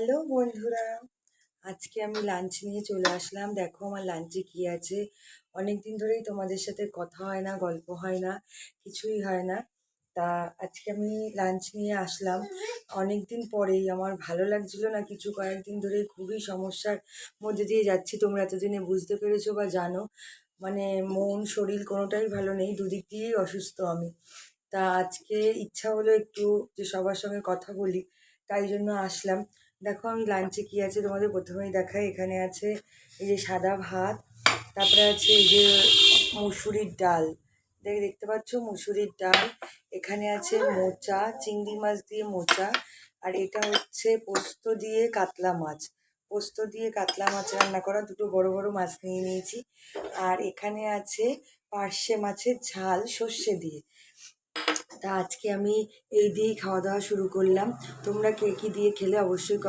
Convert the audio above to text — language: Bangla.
হ্যালো বন্ধুরা, আজকে আমি লাঞ্চ নিয়ে চলে আসলাম। দেখো আমার লাঞ্চে কি আছে। অনেক দিন ধরেই তোমাদের সাথে কথা হয় না, গল্প হয় না, কিছুই হয় না। তা আজকে আমি লাঞ্চ নিয়ে আসলাম। অনেক দিন পরেই আমার ভালো লাগছিল না, কিছু কয়েকদিন ধরে খুবই সমস্যার মধ্যে দিয়ে যাচ্ছি। তোমরা এতদিনে বুঝতে পেরেছো বা জানো, মানে মন শরীর কোনোটাই ভালো নেই, দুদিক দিয়েই অসুস্থ আমি। তা আজকে ইচ্ছা হলো একটু যে সবার সঙ্গে কথা বলি, তাই জন্য আসলাম। দেখো আমি লাঞ্চে কি আছে তোমাদের প্রথমেই দেখাই। এখানে আছে এই যে সাদা ভাত, তারপরে আছে এই যে মুসুরির ডাল, দেখতে পাচ্ছ মুসুরির ডাল। এখানে আছে মোচা, চিংড়ি মাছ দিয়ে মোচা। আর এটা হচ্ছে পোস্ত দিয়ে কাতলা মাছ, পোস্ত দিয়ে কাতলা মাছ রান্না করা, দুটো বড় বড় মাছ নিয়ে নিয়েছি। আর এখানে আছে পার্শে মাছের ঝাল সর্ষে দিয়ে। তা আজকে আমি এই দিয়েই খাওয়া দাওয়া শুরু করলাম। তোমরা কে কী দিয়ে খেলে অবশ্যই